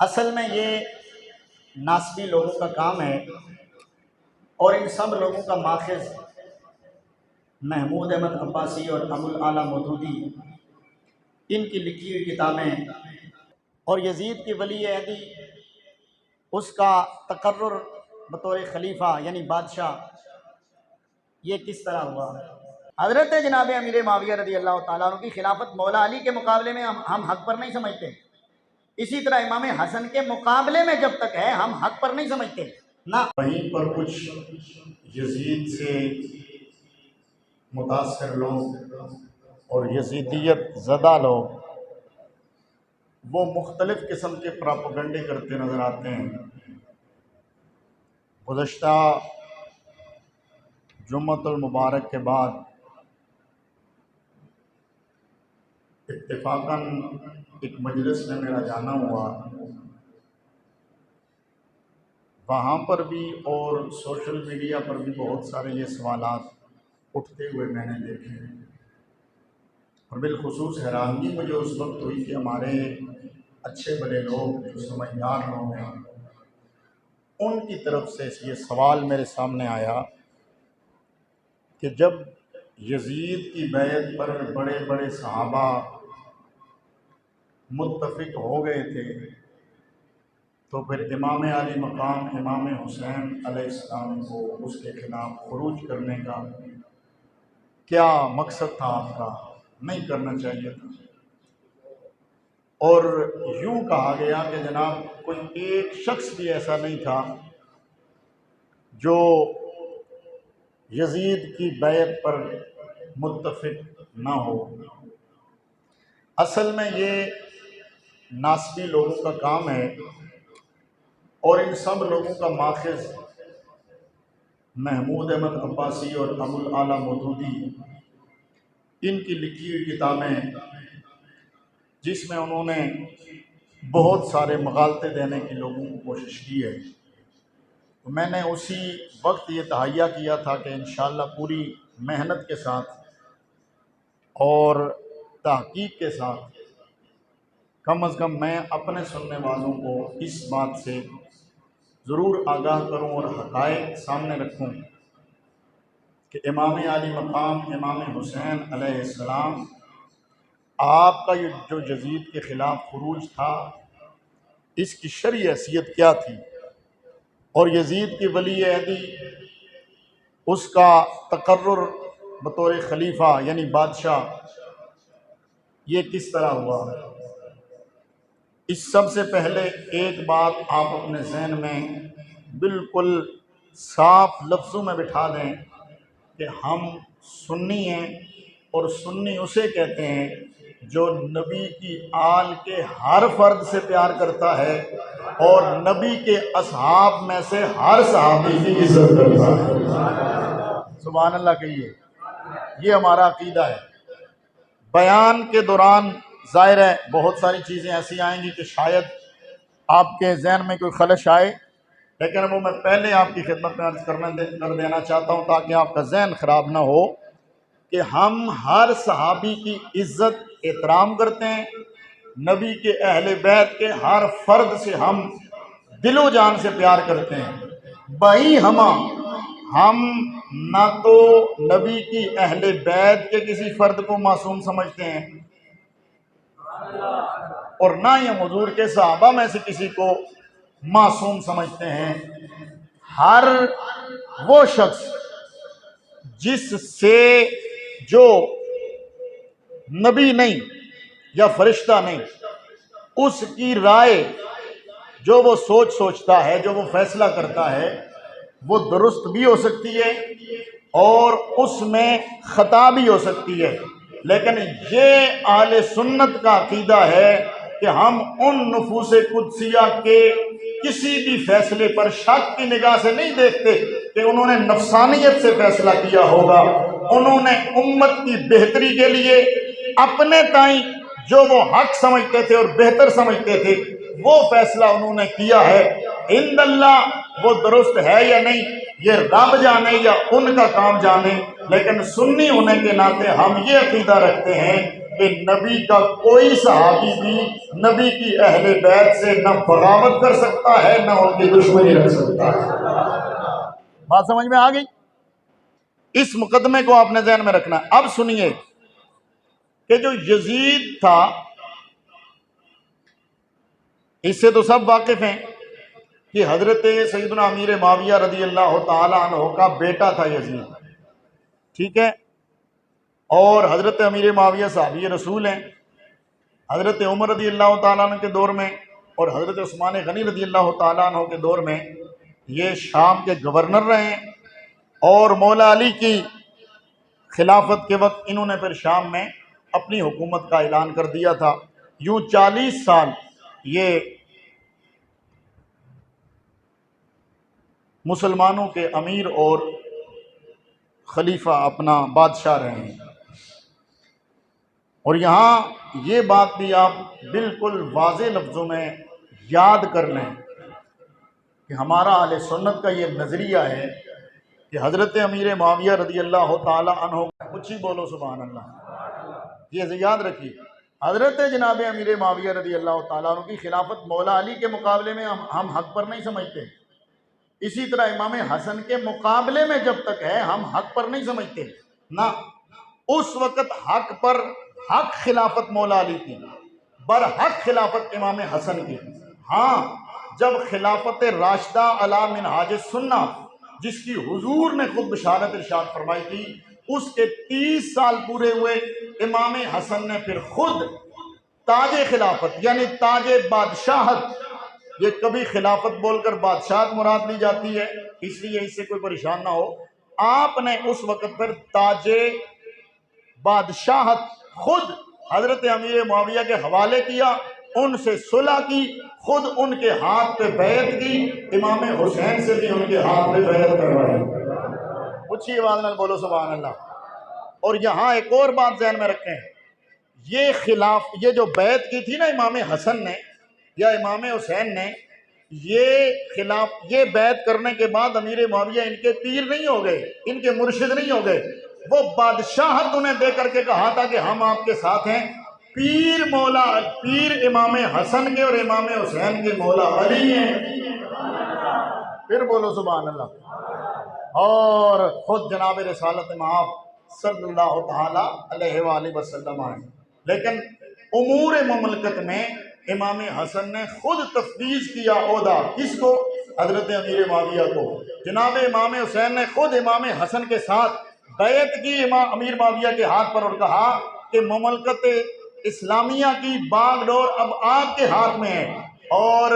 اصل میں یہ ناسبی لوگوں کا کام ہے اور ان سب لوگوں کا ماخذ محمود احمد عباسی اور ابو الاعلیٰ مودودی ان کی لکھی ہوئی کتابیں اور یزید کی ولی عہدی اس کا تقرر بطور خلیفہ یعنی بادشاہ یہ کس طرح ہوا۔ حضرت جناب امیر معاویہ رضی اللہ تعالیٰ عنہ کی خلافت مولا علی کے مقابلے میں ہم حق پر نہیں سمجھتے، اسی طرح امام حسن کے مقابلے میں جب تک ہے ہم حق پر نہیں سمجھتے نہ۔ وہیں پر کچھ یزید سے متاثر لوگ اور یزیدیت زدہ لوگ وہ مختلف قسم کے پراپیگنڈے کرتے نظر آتے ہیں۔ گزشتہ جمعۃ المبارک کے بعد اتفاقاً ایک مجلس میں میرا جانا ہوا، وہاں پر بھی اور سوشل میڈیا پر بھی بہت سارے یہ سوالات اٹھتے ہوئے میں نے دیکھے، اور بالخصوص حیرانگی مجھے اس وقت ہوئی کہ ہمارے اچھے بڑے لوگ جو سمجھدار لوگ ہیں ان کی طرف سے یہ سوال میرے سامنے آیا کہ جب یزید کی بیعت پر بڑے بڑے صحابہ متفق ہو گئے تھے تو پھر امام علی مقام امام حسین علیہ السلام کو اس کے خلاف خروج کرنے کا کیا مقصد تھا آپ کا؟ نہیں کرنا چاہیے تھا۔ اور یوں کہا گیا کہ جناب کوئی ایک شخص بھی ایسا نہیں تھا جو یزید کی بیعت پر متفق نہ ہو۔ اصل میں یہ ناسبی لوگوں کا کام ہے اور ان سب لوگوں کا ماخذ محمود احمد عباسی اور ابو الاعلیٰ مودودی ان کی لکھی ہوئی کتابیں جس میں انہوں نے بہت سارے مغالطے دینے کی لوگوں کو کوشش کی ہے، تو میں نے اسی وقت یہ تہیہ کیا تھا کہ انشاءاللہ پوری محنت کے ساتھ اور تحقیق کے ساتھ کم از کم میں اپنے سننے والوں کو اس بات سے ضرور آگاہ کروں اور حقائق سامنے رکھوں کہ امام علی مقام امام حسین علیہ السلام آپ کا یہ جو یزید کے خلاف خروج تھا اس کی شرعی حیثیت کیا تھی، اور یزید کی ولی عہدی اس کا تقرر بطور خلیفہ یعنی بادشاہ یہ کس طرح ہوا۔ اس سب سے پہلے ایک بات آپ اپنے ذہن میں بالکل صاف لفظوں میں بٹھا دیں کہ ہم سنی ہیں، اور سنی اسے کہتے ہیں جو نبی کی آل کے ہر فرد سے پیار کرتا ہے اور نبی کے اصحاب میں سے ہر صحابی کی عزت کرتا ہے۔ سبحان اللہ کہیے، یہ ہمارا عقیدہ ہے۔ بیان کے دوران ظاہر ہے بہت ساری چیزیں ایسی آئیں گی کہ شاید آپ کے ذہن میں کوئی خلش آئے، لیکن وہ میں پہلے آپ کی خدمت میں عرض کر دینا چاہتا ہوں تاکہ آپ کا ذہن خراب نہ ہو کہ ہم ہر صحابی کی عزت احترام کرتے ہیں، نبی کے اہل بیت کے ہر فرد سے ہم دل و جان سے پیار کرتے ہیں۔ بھائی ہم نہ تو نبی کی اہل بیت کے کسی فرد کو معصوم سمجھتے ہیں اور نہ ہی ہم حضور کے صحابہ میں سے کسی کو معصوم سمجھتے ہیں۔ ہر وہ شخص جس سے جو نبی نہیں یا فرشتہ نہیں اس کی رائے جو وہ سوچتا ہے، جو وہ فیصلہ کرتا ہے، وہ درست بھی ہو سکتی ہے اور اس میں خطا بھی ہو سکتی ہے، لیکن یہ اہل سنت کا عقیدہ ہے کہ ہم ان نفوس قدسیہ کے کسی بھی فیصلے پر شک کی نگاہ سے نہیں دیکھتے کہ انہوں نے نفسانیت سے فیصلہ کیا ہوگا، انہوں نے امت کی بہتری کے لیے اپنے تائیں جو وہ حق سمجھتے تھے اور بہتر سمجھتے تھے وہ فیصلہ انہوں نے کیا ہے۔ عند اللہ وہ درست ہے یا نہیں یہ رب جانے یا ان کا کام جانے، لیکن سنی ہونے کے ناطے ہم یہ عقیدہ رکھتے ہیں کہ نبی کا کوئی صحابی بھی نبی کی اہل بیت سے نہ بغاوت کر سکتا ہے نہ ان کی دشمنی رکھ سکتا ہے۔ بات سمجھ میں آ گئی؟ اس مقدمے کو آپ نے ذہن میں رکھنا۔ اب سنیے کہ جو یزید تھا، اس سے تو سب واقف ہیں کہ حضرت سیدنا امیر معاویہ رضی اللہ تعالی عنہ کا بیٹا تھا یزید، ٹھیک ہے، اور حضرت امیر معاویہ صحابی رسول ہیں۔ حضرت عمر رضی اللہ تعالیٰ عنہ کے دور میں اور حضرت عثمان غنی رضی اللہ تعالیٰ عنہ کے دور میں یہ شام کے گورنر رہے ہیں، اور مولا علی کی خلافت کے وقت انہوں نے پھر شام میں اپنی حکومت کا اعلان کر دیا تھا۔ یوں 40 سال یہ مسلمانوں کے امیر اور خلیفہ اپنا بادشاہ رہے ہیں۔ اور یہاں یہ بات بھی آپ بالکل واضح لفظوں میں یاد کر لیں کہ ہمارا اہل سنت کا یہ نظریہ ہے کہ حضرت امیر معاویہ رضی اللہ تعالی عنہ، کچھ ہی بولو سبحان اللہ، یہ یاد رکھیے، حضرت جناب امیر معاویہ رضی اللہ تعالیٰ عنہ کی خلافت مولا علی کے مقابلے میں ہم حق پر نہیں سمجھتے، اسی طرح امام حسن کے مقابلے میں جب تک ہے ہم حق پر نہیں سمجھتے، نہ اس وقت حق پر حق خلافت مولا علی کی، برحق خلافت امام حسن کی۔ ہاں جب خلافت راشدہ علی منہاج السنہ، جس کی حضور نے خود بشارت ارشاد فرمائی تھی، اس کے 30 سال پورے ہوئے، امام حسن نے پھر خود تاج خلافت یعنی تاج بادشاہت، یہ کبھی خلافت بول کر بادشاہت مراد لی جاتی ہے، اس لیے اس سے کوئی پریشان نہ ہو، آپ نے اس وقت پر تاج بادشاہت خود حضرت امیر معاویہ کے حوالے کیا، ان سے صلح کی، خود ان کے ہاتھ پہ بیعت کی، امام حسین سے بھی ان کے ہاتھ پہ بیعت کروائی۔ اچھی آواز نال بولو سبحان اللہ۔ اور یہاں ایک اور بات ذہن میں رکھیں، یہ جو بیعت کی تھی نا امام حسن نے یا امام حسین نے، یہ بیعت کرنے کے بعد امیر معاویہ ان کے پیر نہیں ہو گئے، ان کے مرشد نہیں ہو گئے، وہ بادشاہت انہیں دے کر کے کہا تھا کہ ہم آپ کے ساتھ ہیں، پیر امام حسن کے اور امام حسین کے مولا علی ہیں۔ پھر بولو سبحان اللہ۔ اور خود جناب رسالت مآب صلی اللہ تعالی علیہ وآلہ وسلم آئے، لیکن امور مملکت میں امام حسن نے خود تفویض کیا عہدہ، کس کو؟ حضرت امیر معاویہ کو۔ جناب امام حسین نے خود امام حسن کے ساتھ بیعت کی امیر معاویہ کے ہاتھ پر اور کہا کہ مملکت اسلامیہ کی باغ ڈور اب آپ کے ہاتھ میں ہے، اور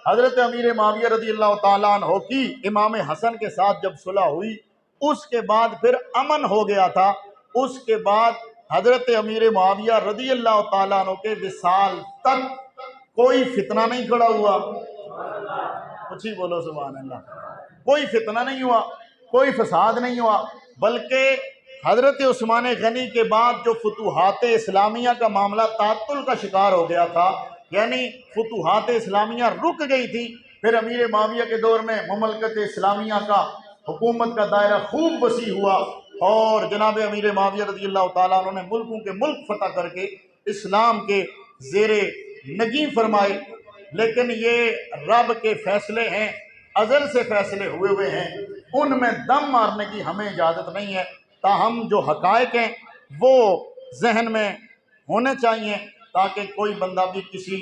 حضرت امیر معاویہ رضی اللہ تعالیٰ عنہ کی امام حسن کے ساتھ جب صلح ہوئی، اس کے بعد پھر امن ہو گیا تھا، اس کے بعد حضرت امیر معاویہ رضی اللہ تعالیٰ عنہ کے وصال تک کوئی فتنہ نہیں کھڑا ہوا۔ کچھ ہی بولو سبحان اللہ۔ کوئی فتنہ نہیں ہوا، کوئی فساد نہیں ہوا، بلکہ حضرت عثمان غنی کے بعد جو فتوحات اسلامیہ کا معاملہ تعطل کا شکار ہو گیا تھا، یعنی فتوحات اسلامیہ رک گئی تھی، پھر امیر معاویہ کے دور میں مملکت اسلامیہ کا حکومت کا دائرہ خوب وسیع ہوا، اور جناب امیر معاویہ رضی اللہ تعالیٰ عنہ نے ملکوں کے ملک فتح کر کے اسلام کے زیر نگیں فرمائے۔ لیکن یہ رب کے فیصلے ہیں، ازل سے فیصلے ہوئے ہیں، ان میں دم مارنے کی ہمیں اجازت نہیں ہے، تاہم جو حقائق ہیں وہ ذہن میں ہونے چاہیے تاکہ کوئی بندہ بھی کسی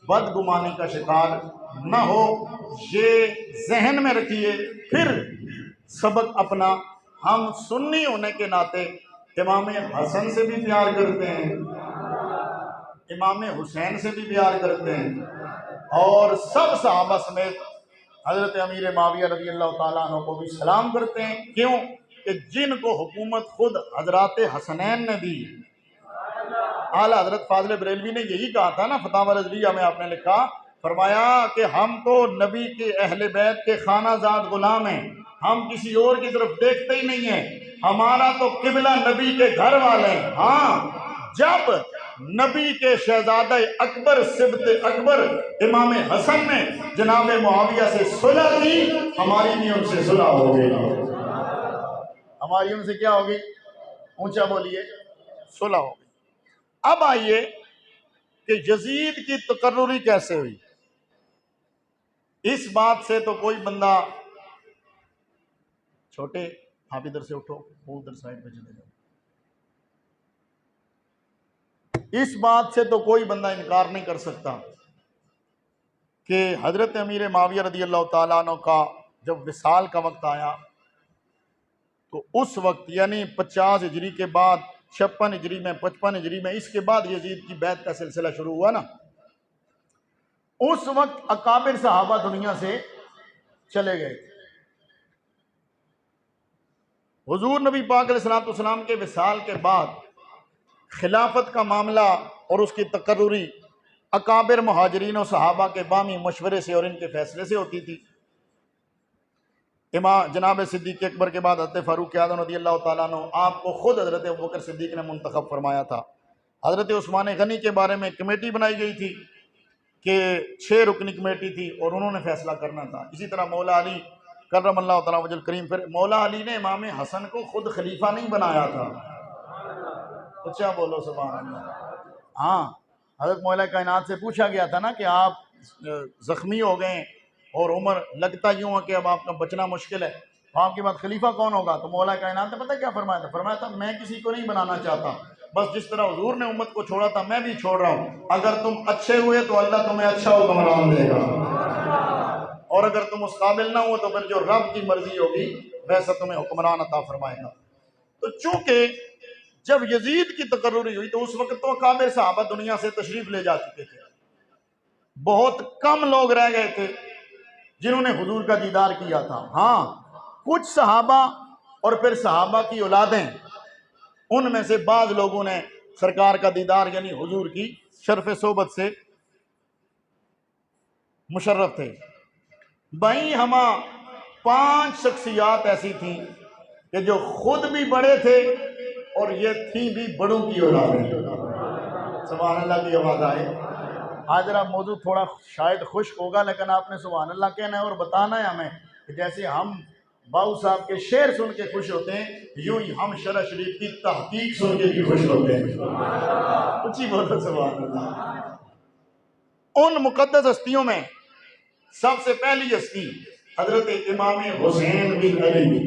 بدگمانی کا شکار نہ ہو۔ یہ ذہن میں رکھیے۔ پھر سبق اپنا، ہم سنی ہونے کے ناطے امام حسن سے بھی پیار کرتے ہیں، امام حسین سے بھی پیار کرتے ہیں، اور سب صحابہ سمیت حضرت امیر معاویہ رضی اللہ تعالیٰ عنہ کو بھی سلام کرتے ہیں۔ کیوں کہ جن کو حکومت خود حضرات حسنین نے دی، اعلیٰ حضرت فاضل بریلوی نے یہی کہا تھا نا، فتاوی رضویہ میں آپ نے لکھا، فرمایا کہ ہم تو نبی کے اہل بیت کے خانہ زاد غلام ہیں، ہم کسی اور کی طرف دیکھتے ہی نہیں ہیں، ہمارا تو قبلہ نبی کے گھر والے ہیں۔ ہاں جب نبی کے شہزادہ اکبر سبط اکبر امام حسن نے جناب معاویہ سے صلح کی، ہماری بھی ان سے صلح ہو گئی۔ ہماری ان سے کیا ہوگی؟ اونچا بولیے، صلح ہو گئی۔ اب آئیے کہ یزید کی تقرری کیسے ہوئی. اس بات سے تو کوئی بندہ، چھوٹے آپ ادھر سے اٹھو، وہ ادھر سائڈ پہ چلے جاؤ، اس بات سے تو کوئی بندہ انکار نہیں کر سکتا کہ حضرت امیر معاویہ رضی اللہ تعالیٰ عنہ کا جب وصال کا وقت آیا تو اس وقت یعنی 50 ہجری کے بعد 56 ہجری میں 55 ہجری میں، اس کے بعد یزید کی بیعت کا سلسلہ شروع ہوا نا، اس وقت اکابر صحابہ دنیا سے چلے گئے. حضور نبی پاک علیہ السلام کے وصال کے بعد خلافت کا معاملہ اور اس کی تقرری اکابر مہاجرین و صحابہ کے بامی مشورے سے اور ان کے فیصلے سے ہوتی تھی. امام جناب صدیق اکبر کے بعد حضرت فاروق اعظم رضی اللہ تعالیٰ عنہ آپ کو خود حضرت ابوبکر صدیق نے منتخب فرمایا تھا. حضرت عثمان غنی کے بارے میں کمیٹی بنائی گئی تھی کہ 6 رکنی کمیٹی تھی اور انہوں نے فیصلہ کرنا تھا. اسی طرح مولا علی کرم اللہ تعالیٰ وجہ الکریم، پھر مولا علی نے امام حسن کو خود خلیفہ نہیں بنایا تھا. اچھا بولو سبحان اللہ. ہاں، حضرت مولا کائنات سے پوچھا گیا تھا نا کہ آپ زخمی ہو گئے اور عمر لگتا یوں ہے کہ اب آپ کا بچنا مشکل ہے، آپ کے بعد خلیفہ کون ہوگا؟ تو مولا کائنات نے پتہ کیا فرمایا تھا؟ فرمایا تھا میں کسی کو نہیں بنانا چاہتا، بس جس طرح حضور نے امت کو چھوڑا تھا میں بھی چھوڑ رہا ہوں. اگر تم اچھے ہوئے تو اللہ تمہیں اچھا حکمران دے گا، اور اگر تم اس قابل نہ ہو تو پھر جو رب کی مرضی ہوگی ویسا تمہیں حکمران عطا فرمائے گا. تو چونکہ جب یزید کی تقرری ہوئی تو اس وقت تو اکابر صحابہ دنیا سے تشریف لے جا چکے تھے، بہت کم لوگ رہ گئے تھے جنہوں نے حضور کا دیدار کیا تھا. ہاں، کچھ صحابہ اور پھر صحابہ کی اولادیں، ان میں سے بعض لوگوں نے سرکار کا دیدار یعنی حضور کی شرف صحبت سے مشرف تھے. بھائی ہما 5 شخصیات ایسی تھیں کہ جو خود بھی بڑے تھے اور یہ تھیں بھی بڑوں کی اولادیں. سبحان اللہ کی آواز آئے. آج ذرا موضوع تھوڑا شاید خشک ہوگا لیکن آپ نے سبحان اللہ کہنا ہے اور بتانا ہے ہمیں کہ جیسے ہم باؤ صاحب کے شعر سن کے خوش ہوتے ہیں یوں ہی ہم شرع شریف کی تحقیق سن کے بھی خوش ہوتے ہیں. اچھی بولو سبحان اللہ. ان مقدس ہستیوں میں سب سے پہلی ہستی حضرت امام حسین بن علی،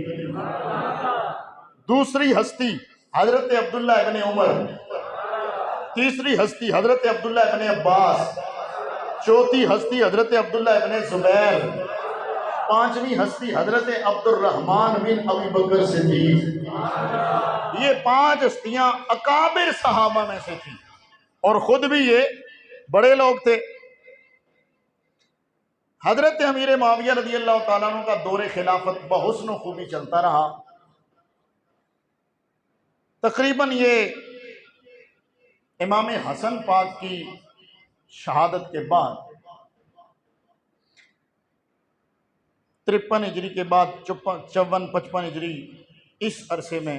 دوسری ہستی حضرت عبداللہ ابن عمر، تیسری ہستی حضرت عبداللہ ابن عباس، چوتھی ہستی حضرت عبداللہ ابن زبیر، پانچویں ہستی حضرت عبد الرحمن بن ابی بکر صدیق. یہ 5 ہستیاں اکابر صحابہ میں سے تھیں اور خود بھی یہ بڑے لوگ تھے. حضرت امیر معاویہ رضی اللہ تعالیٰ عنہ کا دور خلافت بحسن و خوبی چلتا رہا. تقریباً یہ امام حسن پاک کی شہادت کے بعد 53 ہجری کے بعد 54 55 ہجری اس عرصے میں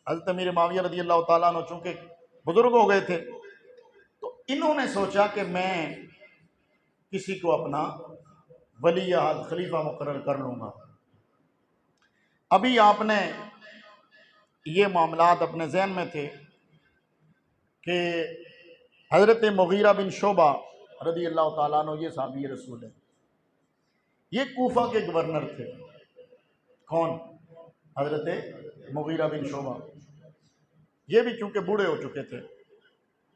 حضرت امیر معاویہ رضی اللہ تعالیٰ عنہ چونکہ بزرگ ہو گئے تھے تو انہوں نے سوچا کہ میں کسی کو اپنا ولی عہد خلیفہ مقرر کر لوں گا. ابھی آپ نے یہ معاملات اپنے ذہن میں تھے کہ حضرت مغیرہ بن شعبہ رضی اللہ تعالیٰ عنہ یہ صحابی رسول ہے، یہ کوفہ کے گورنر تھے. کون؟ حضرت مغیرہ بن شعبہ. یہ بھی چونکہ بوڑھے ہو چکے تھے.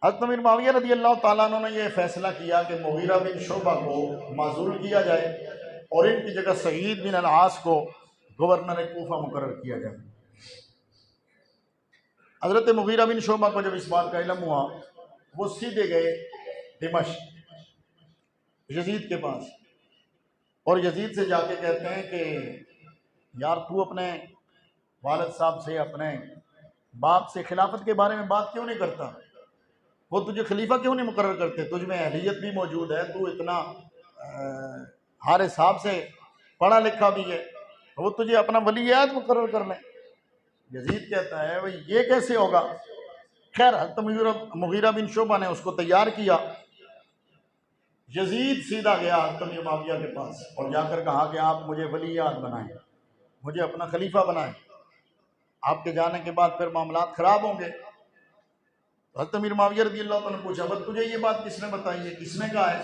حضرت امیر معاویہ رضی اللہ تعالیٰ عنہ نے یہ فیصلہ کیا کہ مغیرہ بن شعبہ کو معزول کیا جائے اور ان کی جگہ سعید بن العاص کو گورنر کوفہ مقرر کیا جائے. حضرت مغیرہ بن شعبہ کو جب اس بات کا علم ہوا وہ سیدھے گئے دمشق یزید کے پاس اور یزید سے جا کے کہتے ہیں کہ یار تو اپنے والد صاحب سے اپنے باپ سے خلافت کے بارے میں بات کیوں نہیں کرتا؟ وہ تجھے خلیفہ کیوں نہیں مقرر کرتے؟ تجھ میں اہلیت بھی موجود ہے، تو اتنا ہر حساب سے پڑھا لکھا بھی ہے، وہ تجھے اپنا ولی عہد مقرر کر لیں. یزید کہتا ہے بھئی یہ کیسے ہوگا؟ خیر حضرت مغیرہ بن شعبہ نے اس کو تیار کیا. یزید سیدھا گیا حضرت امیر معاویہ کے پاس اور جا کر کہا کہ آپ مجھے ولی عہد بنائیں، مجھے اپنا خلیفہ بنائیں، آپ کے جانے کے بعد پھر معاملات خراب ہوں گے. حضرت امیر معاویہ رضی اللہ عنہ نے پوچھا بس تجھے یہ بات کس نے بتائی ہے، کس نے کہا ہے؟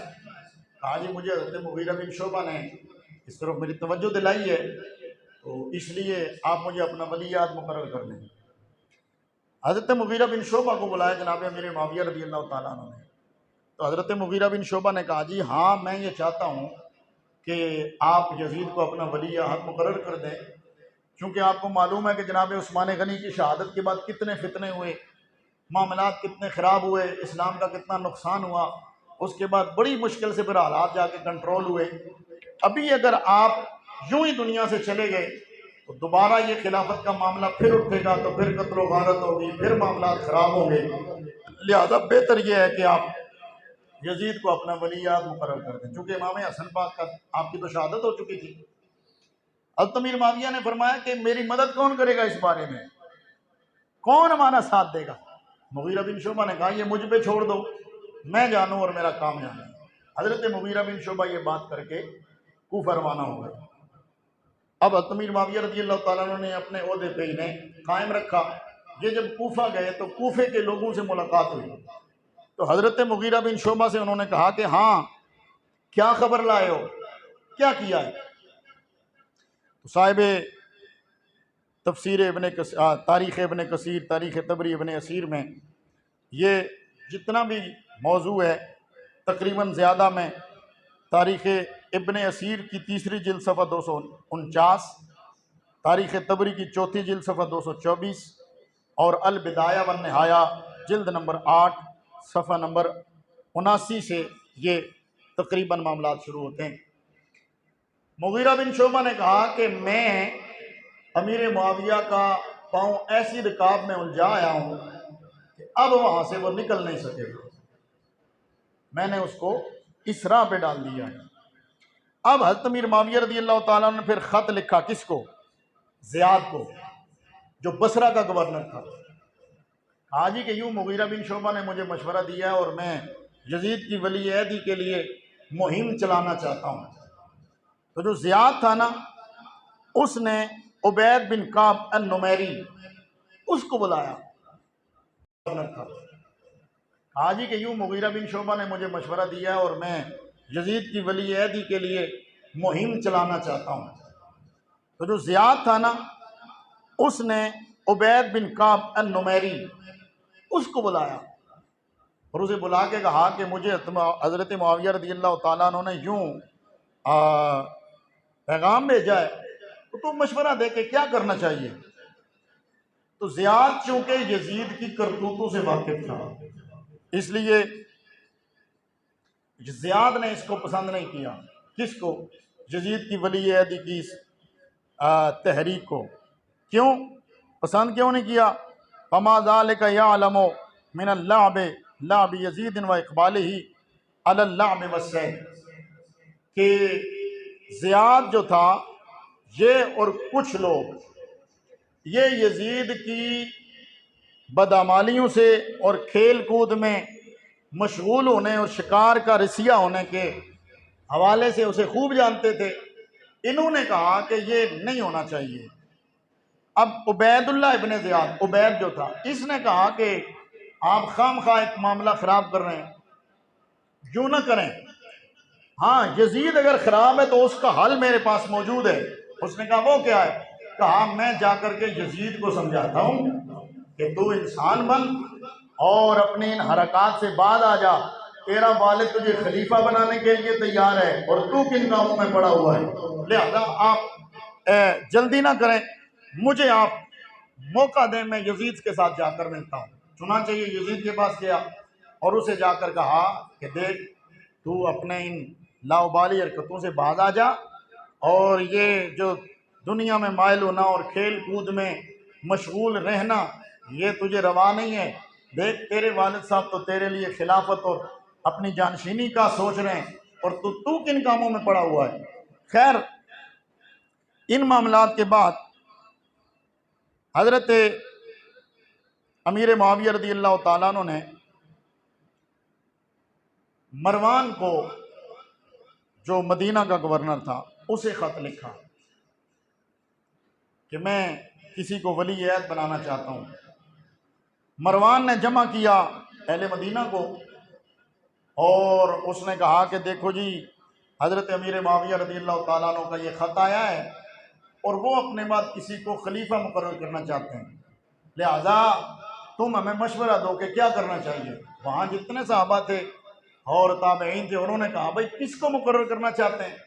کہا جی مجھے حضرت مغیرہ بن شعبہ نے اس طرف میری توجہ دلائی ہے، تو اس لیے آپ مجھے اپنا ولی عہد مقرر کر لیں۔ حضرت مغیرہ بن شعبہ کو بلایا جناب امیر معاویہ رضی اللہ تعالیٰ عنہ نے، تو حضرت مغیرہ بن شعبہ نے کہا جی ہاں میں یہ چاہتا ہوں کہ آپ یزید کو اپنا ولی عہد مقرر کر دیں، کیونکہ آپ کو معلوم ہے کہ جناب عثمان غنی کی شہادت کے بعد کتنے فتنے ہوئے، معاملات کتنے خراب ہوئے، اسلام کا کتنا نقصان ہوا، اس کے بعد بڑی مشکل سے پھر حالات جا کے کنٹرول ہوئے۔ ابھی اگر آپ یوں ہی دنیا سے چلے گئے تو دوبارہ یہ خلافت کا معاملہ پھر اٹھے گا، تو پھر قتل و غارت ہوگی، پھر معاملات خراب ہوں گے، لہذا بہتر یہ ہے کہ آپ یزید کو اپنا ولی عہد مقرر کر دیں، چونکہ امام حسن پاک کا آپ کی تو شہادت ہو چکی تھی۔ حضرت امیر معاویہ نے فرمایا کہ میری مدد کون کرے گا اس بارے میں، کون ہمارا ساتھ دے گا؟ مغیرہ بن شعبہ نے کہا یہ مجھ پہ چھوڑ دو، میں جانوں اور میرا کام جانوں۔ حضرت مغیرہ بن شعبہ یہ بات کر کے کوفہ روانہ ہو گئے۔ اب حضرت امیر معاویہ رضی اللہ تعالیٰ عنہ نے اپنے عہدے پہ انہیں قائم رکھا۔ یہ جب کوفہ گئے تو کوفے کے لوگوں سے ملاقات ہوئی، تو حضرت مغیرہ بن شعبہ سے انہوں نے کہا کہ ہاں کیا خبر لائے ہو، کیا کیا ہے؟ تو صاحب تفسیر تاریخ ابن کثیر، تاریخ طبری ابن اسیر میں یہ جتنا بھی موضوع ہے تقریباً زیادہ میں تاریخ ابن اسیر کی 3 جلد صفحہ 249، تاریخ طبری کی 4 جلد صفحہ 224 اور البدایہ والنہایہ جلد نمبر 8 صفحہ نمبر 79 سے یہ تقریباً معاملات شروع ہوتے ہیں۔ مغیرہ بن شعبہ نے کہا کہ میں امیر معاویہ کا پاؤں ایسی رکاب میں الجھا آیا ہوں کہ اب وہاں سے وہ نکل نہیں سکے گا، میں نے اس کو اس راہ پہ ڈال دیا ہے۔ اب حضرت امیر معاویہ رضی اللہ تعالیٰ نے پھر خط لکھا، کس کو؟ زیاد کو، جو بصرہ کا گورنر تھا۔ کہا جی کہ یوں مغیرہ بن شعبہ نے مجھے مشورہ دیا ہے اور میں یزید کی ولی عہدی کے لیے مہم چلانا چاہتا ہوں۔ تو جو زیاد تھا نا، اس نے عبید بن کعب النمیری اس کو بلایا، گورنر تھا۔ کہا جی کہ یوں مغیرہ بن شعبہ نے مجھے مشورہ دیا ہے اور میں یزید کی ولی عہدی کے لیے مہم چلانا چاہتا ہوں۔ تو جو زیاد تھا نا، اس نے عبید بن کعب النمیری اس کو بلایا اور اسے بلا کے کہا کہ مجھے حضرت معاویہ رضی اللہ تعالیٰ عنہ نے یوں پیغام بھیجا ہے، تو تم مشورہ دے کہ کیا کرنا چاہیے۔ تو زیاد چونکہ یزید کی کرتوتوں سے واقف تھا، اس لیے زیاد نے اس کو پسند نہیں کیا۔ کس کو؟ یزید کی ولی عہدی کی اس تحریک کو۔ کیوں پسند کیوں نہیں کیا؟ فما ذالک یعلم من اللعب لعب یزید و اقبالہ علی اللعب والسیف، کہ زیاد جو تھا یہ اور کچھ لوگ یہ یزید کی بدعمالیوں سے اور کھیل کود میں مشغول ہونے اور شکار کا رسیہ ہونے کے حوالے سے اسے خوب جانتے تھے۔ انہوں نے کہا کہ یہ نہیں ہونا چاہیے۔ اب عبید اللہ ابن زیاد، عبید جو تھا، اس نے کہا کہ آپ خام خواہ ایک معاملہ خراب کر رہے ہیں، یوں نہ کریں، ہاں یزید اگر خراب ہے تو اس کا حل میرے پاس موجود ہے۔ اس نے کہا وہ کیا ہے؟ کہا میں جا کر کے یزید کو سمجھاتا ہوں کہ تو انسان بن اور اپنے ان حرکات سے بعد آ جا، تیرا والد تجھے خلیفہ بنانے کے لیے تیار ہے اور تو کن کاموں میں پڑا ہوا ہے، لہذا آپ جلدی نہ کریں، مجھے آپ موقع دیں، میں یزید کے ساتھ جا کر ملتا ہوں۔ چنانچہ یہ یزید کے پاس گیا اور اسے جا کر کہا کہ دیکھ تو اپنے ان لاؤبالی حرکتوں سے باز آ جا، اور یہ جو دنیا میں مائل ہونا اور کھیل کود میں مشغول رہنا یہ تجھے روا نہیں ہے۔ دیکھ تیرے والد صاحب تو تیرے لیے خلافت اور اپنی جانشینی کا سوچ رہے ہیں اور تو کن کاموں میں پڑا ہوا ہے۔ خیر ان معاملات کے بعد حضرت امیر معاویہ رضی اللہ تعالیٰ عنہ نے مروان کو، جو مدینہ کا گورنر تھا، اسے خط لکھا کہ میں کسی کو ولی عہد بنانا چاہتا ہوں۔ مروان نے جمع کیا اہل مدینہ کو اور اس نے کہا کہ دیکھو جی حضرت امیر معاویہ رضی اللہ تعالیٰ عنہ کا یہ خط آیا ہے اور وہ اپنے بعد کسی کو خلیفہ مقرر کرنا چاہتے ہیں، لہذا تم ہمیں مشورہ دو کہ کیا کرنا چاہیے۔ وہاں جتنے صحابہ تھے اور تابعین تھے انہوں نے کہا بھائی کس کو مقرر کرنا چاہتے ہیں،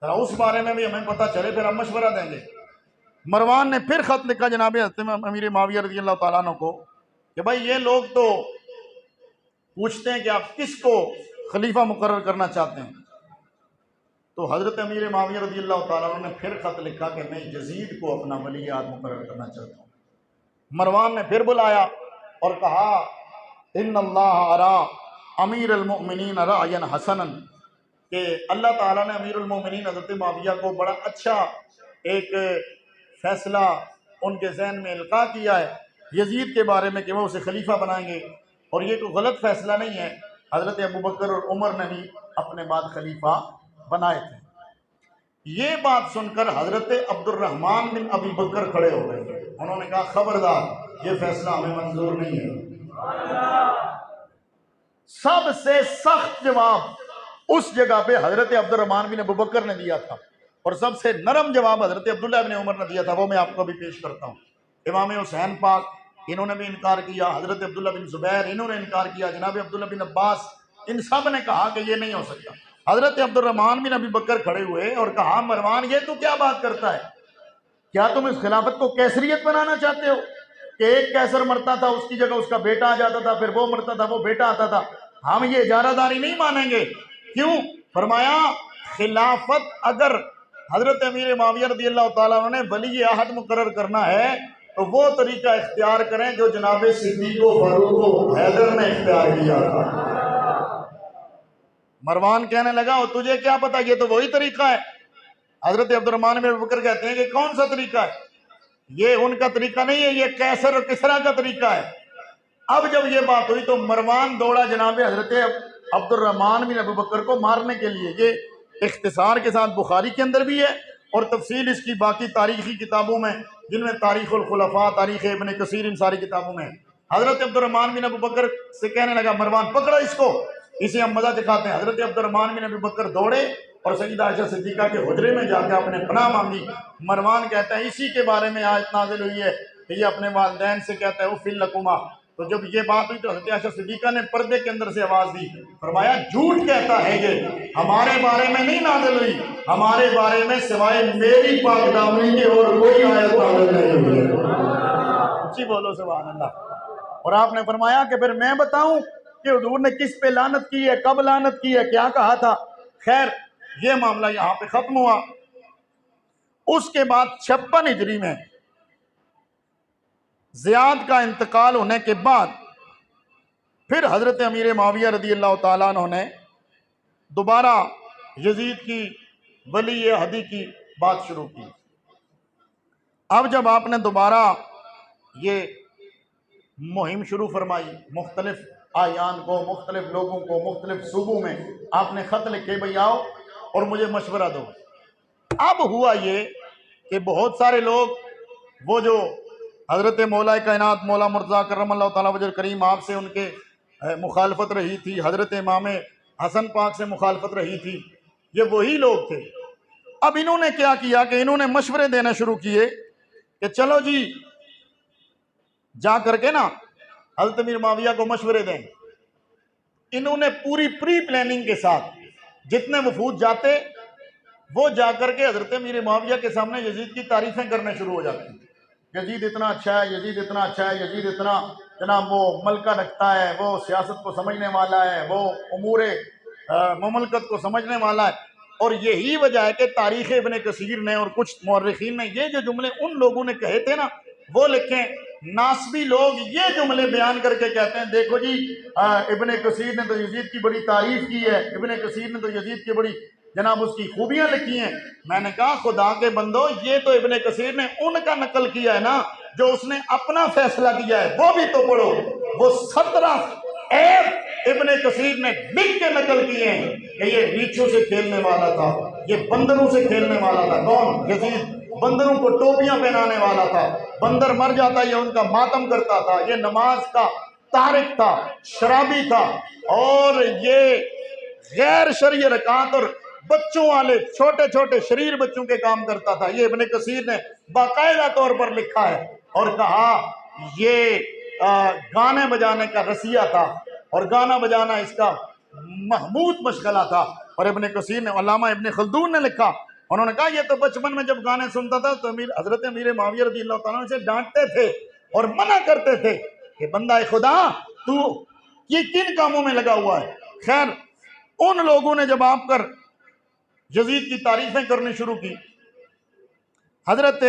ذرا اس بارے میں بھی ہمیں پتہ چلے پھر ہم مشورہ دیں گے۔ مروان نے پھر خط لکھا جناب حضرت امیر معاویہ رضی اللہ تعالیٰ عنہ کو کہ بھائی یہ لوگ تو پوچھتے ہیں کہ آپ کس کو خلیفہ مقرر کرنا چاہتے ہیں۔ تو حضرت امیر معاویہ رضی اللہ تعالیٰ عنہ نے پھر خط لکھا کہ میں یزید کو اپنا ولی عہد مقرر کرنا چاہتا ہوں۔ مروان نے پھر بلایا اور کہا ان اللہ ارا امیر المؤمنین رأیا حسنا، کہ اللہ تعالیٰ نے امیر المؤمنین حضرت معاویہ کو بڑا اچھا ایک فیصلہ ان کے ذہن میں القاء کیا ہے یزید کے بارے میں کہ وہ اسے خلیفہ بنائیں گے، اور یہ کوئی غلط فیصلہ نہیں ہے، حضرت ابوبکر اور عمر نے بھی اپنے بعد خلیفہ بنائے تھے۔ یہ بات سن کر حضرت عبد الرحمن بن ابی بکر کھڑے ہو گئے، انہوں نے کہا خبردار یہ فیصلہ ہمیں منظور نہیں ہے۔ سب سے سخت جواب اس جگہ پہ حضرت عبد الرحمن بن ابو بکر نے دیا تھا، اور سب سے نرم جواب حضرت عبداللہ بن عمر نے دیا تھا، وہ میں آپ کو بھی پیش کرتا ہوں۔ امام حسین پاک انہوں نے بھی انکار کیا، حضرت عبداللہ بن زبیر انہوں نے انکار کیا، جناب عبداللہ بن عباس ان سب نے کہا کہ یہ نہیں ہو سکتا۔ حضرت عبد الرحمن بن ابی بکر کھڑے ہوئے اور کہا مروان یہ تو کیا بات کرتا ہے، کیا تم اس خلافت کو کیسریت بنانا چاہتے ہو کہ ایک کیسر مرتا تھا اس کی جگہ اس کا بیٹا آ جاتا تھا، پھر وہ مرتا تھا وہ بیٹا آتا تھا، ہم یہ اجارہ داری نہیں مانیں گے۔ کیوں؟ فرمایا خلافت اگر حضرت امیر معاویہ رضی اللہ تعالیٰ عنہ نے ولی عہد مقرر کرنا ہے تو وہ طریقہ اختیار کریں جو جناب صدیق و فاروق و حیدر نے اختیار کیا تھا۔ مروان کہنے لگا اور تجھے کیا پتا، یہ تو وہی طریقہ ہے۔ حضرت عبد الرحمن بن ابو بکر کہتے ہیں کہ کون سا طریقہ ہے، یہ ان کا طریقہ نہیں ہے، یہ قیصر اور کسریٰ کا طریقہ ہے۔ اب جب یہ بات ہوئی تو مروان دوڑا جناب حضرت عبد الرحمن بن ابو بکر کو مارنے کے لیے۔ یہ اختصار کے ساتھ بخاری کے اندر بھی ہے اور تفصیل اس کی باقی تاریخی کتابوں میں جن میں تاریخ الخلفاء، تاریخ ابن کثیر، ان ساری کتابوں میں حضرت عبد الرحمن بن ابو بکر سے کہنے لگا مروان پکڑا اس کو، اسے ہم مزہ دکھاتے ہیں۔ حضرت عبد الرحمن بن ابو بکر دوڑے اور سیدہ عائشہ صدیقہ کے حجرے میں جا کے اپنے پناہ مانگی۔ مروان کہتا ہے اسی کے بارے میں آیت نازل ہوئی ہے کہ یہ اپنے والدین سے کہتا ہے اف لکما۔ تو جب یہ بات ہوئی تو حضرت عائشہ صدیقہ نے پردے کے اندر سے آواز دی، فرمایا جھوٹ کہتا ہے یہ، ہمارے بارے میں نہیں نازل ہوئی، ہمارے بارے میں سوائے میری پاک دامنی کے اور کوئی آیت نازل نہیں ہوئی ہے۔ جی بولو سبحان اللہ۔ اور آپ نے فرمایا کہ پھر میں بتاؤں کہ حضور نے کس پہ لعنت کی ہے، کب لعنت کی ہے، کیا کہا تھا۔ خیر یہ معاملہ یہاں پہ ختم ہوا۔ اس کے بعد 56 ہجری میں زیاد کا انتقال ہونے کے بعد پھر حضرت امیر معاویہ رضی اللہ تعالیٰ عنہ نے دوبارہ یزید کی ولی عہدی کی بات شروع کی۔ اب جب آپ نے دوبارہ یہ مہم شروع فرمائی، مختلف آیان کو، مختلف لوگوں کو، مختلف صوبوں میں آپ نے خط لکھے بھئی آؤ اور مجھے مشورہ دو۔ اب ہوا یہ کہ بہت سارے لوگ وہ جو حضرت مولا کائنات مولا مرتضیٰ کرم اللہ تعالیٰ وجہ کریم آپ سے ان کے مخالفت رہی تھی، حضرت امام حسن پاک سے مخالفت رہی تھی، یہ وہی لوگ تھے۔ اب انہوں نے کیا کیا کہ انہوں نے مشورے دینا شروع کیے کہ چلو جی جا کر کے نا حضرت امیر معاویہ کو مشورے دیں۔ انہوں نے پوری پری پلاننگ کے ساتھ جتنے وفود جاتے وہ جا کر کے حضرت امیر معاویہ کے سامنے یزید کی تعریفیں کرنے شروع ہو جاتی، یزید اتنا اچھا ہے، یزید اتنا اچھا ہے، یزید اتنا جناب وہ ملکہ رکھتا ہے، وہ سیاست کو سمجھنے والا ہے، وہ امور مملکت کو سمجھنے والا ہے۔ اور یہی وجہ ہے کہ تاریخ ابن کثیر نے اور کچھ مورخین نے یہ جو جملے ان لوگوں نے کہے تھے نا وہ لکھیں۔ ناسبی لوگ یہ جملے بیان کر کے کہتے ہیں دیکھو جی ابن کثیر نے تو یزید کی بڑی تعریف کی ہے، ابن کثیر نے تو یزید کی بڑی جناب اس کی خوبیاں لکھی ہیں۔ میں نے کہا خدا کے بندو یہ تو ابن کثیر نے ان کا نقل کیا ہے نا جو اس نے اپنا فیصلہ کیا ہے، وہ بھی تو پڑھو۔ وہ 17 عیب ابن کثیر نے لکھ کے نقل کیے ہیں کہ یہ ریچھوں سے کھیلنے والا تھا، یہ بندروں سے کھیلنے والا تھا۔ کون؟ یزید۔ بندروں کو ٹوپیاں پہنانے والا تھا، بندر مر جاتا یہ ان کا ماتم کرتا تھا، یہ نماز کا تارک تھا، شرابی تھا، اور یہ غیر شرعی رکعات اور بچوں والے چھوٹے چھوٹے شریر بچوں کے کام کرتا تھا۔ یہ ابن کثیر نے باقاعدہ طور پر لکھا ہے اور کہا یہ گانے بجانے کا رسیہ تھا اور گانا بجانا اس کا محمود مشغلہ تھا۔ اور ابن کثیر نے، علامہ ابن خلدون نے لکھا، انہوں نے کہا یہ تو بچپن میں جب گانے سنتا تھا تو حضرت امیر معاویہ رضی اللہ تعالیٰ سے ڈانٹتے تھے اور منع کرتے تھے کہ بندہ خدا تو یہ کن کاموں میں لگا ہوا ہے۔ خیر، ان لوگوں نے جب آپ کر یزید کی تعریفیں کرنی شروع کی، حضرت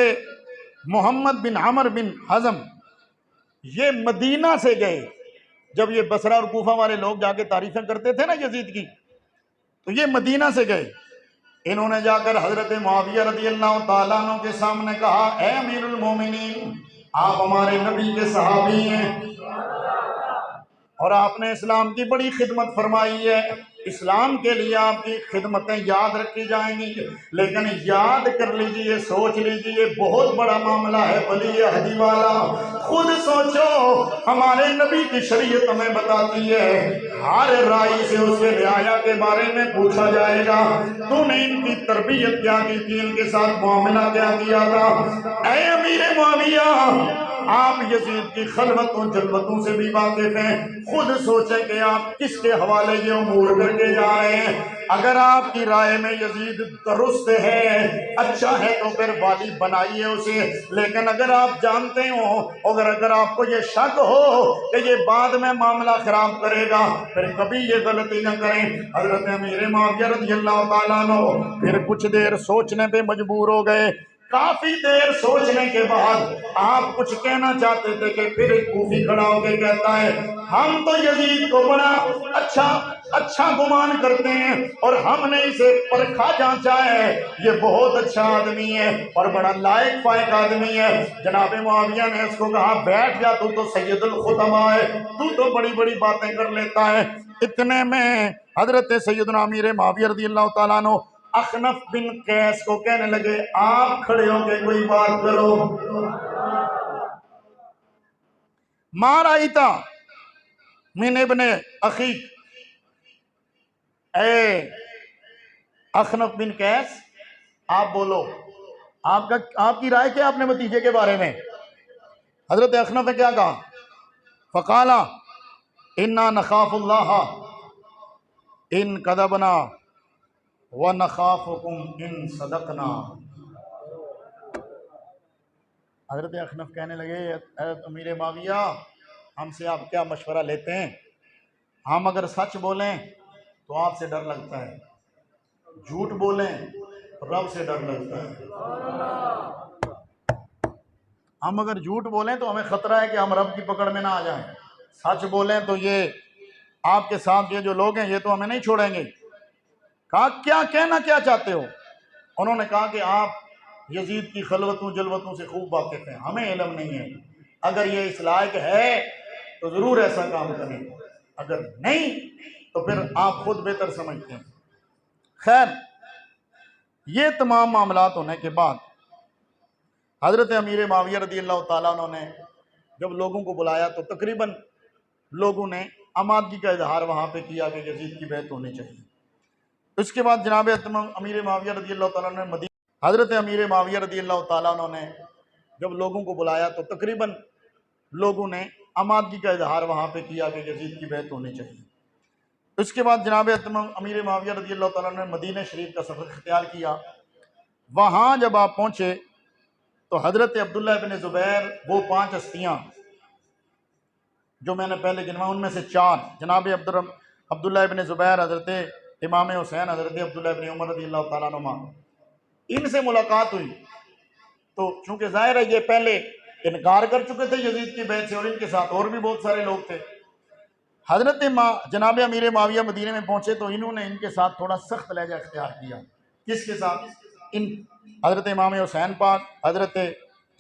محمد بن عمر بن حزم یہ مدینہ سے گئے، جب یہ بصرہ اور کوفہ والے لوگ جا کے تعریفیں کرتے تھے نا یزید کی، تو یہ مدینہ سے گئے، انہوں نے جا کر حضرت معاویہ رضی اللہ تعالیٰ عنہ کے سامنے کہا، اے امیر المومنین، آپ ہمارے نبی کے صحابی ہیں اور آپ نے اسلام کی بڑی خدمت فرمائی ہے، اسلام کے لیے آپ کی خدمتیں یاد رکھی جائیں گی، لیکن یاد کر لیجئے، سوچ لیجئے، بہت بڑا معاملہ ہے ولی عہدی والا۔ خود سوچو، ہمارے نبی کی شریعت ہمیں بتاتی ہے ہر رائی سے اس کے رعایا کے بارے میں پوچھا جائے گا، تو نے ان کی تربیت کیا کی تھی، ان کے ساتھ معاملہ کیا کیا تھا۔ اے امیر معاویہ، آپ یزید کی خلوتوں جلوتوں سے بھی واقف ہیں، خود سوچیں کہ آپ کس کے حوالے یہ امور کر کے جا رہے ہیں۔ اگر آپ کی رائے میں یزید درست ہے، اچھا ہے، تو پھر والی بنائیے اسے، لیکن اگر آپ جانتے ہو، اگر آپ کو یہ شک ہو کہ یہ بعد میں معاملہ خراب کرے گا، پھر کبھی یہ غلطی نہ کریں۔ حضرت امیر معاویہ رضی اللہ تعالیٰ عنہ پھر کچھ دیر سوچنے پہ مجبور ہو گئے۔ کافی دیر سوچنے کے بعد آپ کچھ کہنا چاہتے تھے کہ پھر ایک کوفی کھڑا ہو کے کہتا ہے، ہم تو یزید کو بڑا اچھا گمان کرتے ہیں اور ہم نے اسے پرکھا جانچا ہے، یہ بہت اچھا آدمی ہے اور بڑا لائق فائق آدمی ہے۔ جناب معاویہ نے اس کو کہا، بیٹھ جا، تو سید الخطباء ہے، تو بڑی بڑی باتیں کر لیتا ہے۔ اتنے میں حضرت سیدنا امیر معاویہ رضی اللہ تعالیٰ عنہ اخنف بن قیس کو کہنے لگے، آپ کھڑے ہو کے کوئی بات کرو۔ ما رأیتا من ابن اخیک، اے اخنف بن قیس، آپ بولو، آپ کی رائے کیا اپنے بھتیجے کے بارے میں؟ حضرت اخنف نے کیا کہا؟ فقالا انا نخاف اللہ ان کذبنا وَنَخَافُكُمْ إِن صَدَقْنَا۔ حضرت اخنف کہنے لگے، حضرت امیر معاویہ، ہم سے آپ کیا مشورہ لیتے ہیں؟ ہم اگر سچ بولیں تو آپ سے ڈر لگتا ہے، جھوٹ بولیں تو رب سے ڈر لگتا ہے۔ ہم اگر جھوٹ بولیں تو ہمیں خطرہ ہے کہ ہم رب کی پکڑ میں نہ آ جائیں، سچ بولیں تو یہ آپ کے ساتھ یہ جو لوگ ہیں یہ تو ہمیں نہیں چھوڑیں گے۔ کہا کیا کہنا کیا چاہتے ہو؟ انہوں نے کہا کہ آپ یزید کی خلوتوں جلوتوں سے خوب واقف ہیں، ہمیں علم نہیں ہے، اگر یہ اس لائق ہے تو ضرور ایسا کام کریں، اگر نہیں تو پھر آپ خود بہتر سمجھتے ہیں۔ خیر، یہ تمام معاملات ہونے کے بعد حضرت امیر معاویہ رضی اللہ تعالیٰ عنہ نے جب لوگوں کو بلایا تو تقریباً لوگوں نے آمادگی کا اظہار وہاں پہ کیا کہ یزید کی بیعت ہونی چاہیے۔ اس کے بعد جناب امیر معاویہ رضی اللہ تعالیٰ عنہ نے حضرت امیر معاویہ رضی اللہ تعالیٰ عنہ نے جب لوگوں کو بلایا تو تقریباً لوگوں نے آمادگی کا اظہار وہاں پہ کیا کہ یزید کی بیعت ہونی چاہیے۔ اس کے بعد جناب امیر معاویہ رضی اللہ تعالیٰ عنہ نے مدینہ شریف کا سفر اختیار کیا۔ وہاں جب آپ پہنچے تو حضرت عبداللہ ابن زبیر، وہ 5 ہستیاں جو میں نے پہلے گنوا، ان میں سے 4 جناب عبداللہ ابن زبیر، حضرت امام حسین، حضرت عبداللہ ابن عمر رضی اللہ تعالیٰ عنہ، ان سے ملاقات ہوئی۔ تو چونکہ ظاہر ہے یہ پہلے انکار کر چکے تھے یزید کی بیعت سے اور ان کے ساتھ اور بھی بہت سارے لوگ تھے۔ حضرت جناب امیر معاویہ مدینے میں پہنچے تو انہوں نے ان کے ساتھ تھوڑا سخت لہجہ اختیار کیا۔ کس کے ساتھ؟ ان حضرت امام حسین پاک، حضرت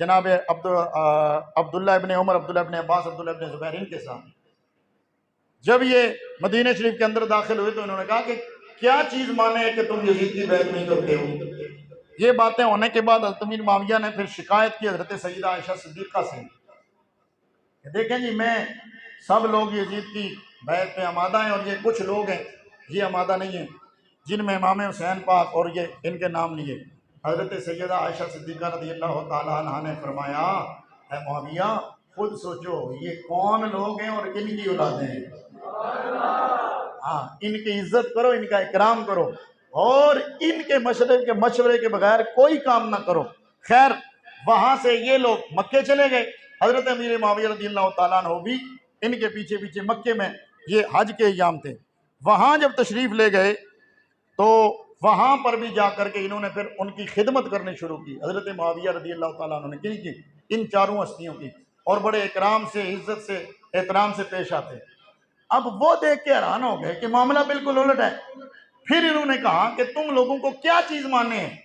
جناب عبداللہ ابن عمر، عبداللہ ابن عباس، عبداللہ ابن زبیر، ان کے ساتھ جب یہ مدینہ شریف کے اندر داخل ہوئے تو انہوں نے کہا کہ کیا چیز مانے ہے کہ تم یزید کی بیعت نہیں کرتے ہو؟ یہ باتیں ہونے کے بعد حضرت امیر معاویہ نے پھر شکایت کی حضرت سیدہ عائشہ صدیقہ سے کہ دیکھیں جی میں سب لوگ یزید کی بیعت پہ آمادہ ہیں اور یہ کچھ لوگ ہیں یہ آمادہ نہیں ہیں، جن میں امام حسین پاک اور یہ ان کے نام لیے۔ حضرت سیدہ عائشہ صدیقہ رضی اللہ تعالیٰ عنہ نے فرمایا اے معاویہ خود سوچو یہ کون لوگ ہیں اور کن کی اولادیں ہیں، ہاں ان کی عزت کرو، ان کا اکرام کرو اور ان کے مشورے کے بغیر کوئی کام نہ کرو۔ خیر وہاں سے یہ لوگ مکے چلے گئے، حضرت امیر معاویہ رضی اللہ تعالیٰ عنہ بھی ان کے پیچھے پیچھے مکے میں، یہ حج کے ایام تھے، وہاں جب تشریف لے گئے تو وہاں پر بھی جا کر کے انہوں نے پھر ان کی خدمت کرنی شروع کی۔ حضرت معاویہ رضی اللہ تعالیٰ عنہ نے کن کی؟ ان چاروں ہستیوں کی، اور بڑے اکرام سے، عزت سے، احترام سے پیش آتے۔ اب وہ دیکھ کے حیران ہو گئے کہ معاملہ بالکل الٹ ہے۔ پھر انہوں نے کہا کہ تم لوگوں کو کیا چیز ماننے ہیں،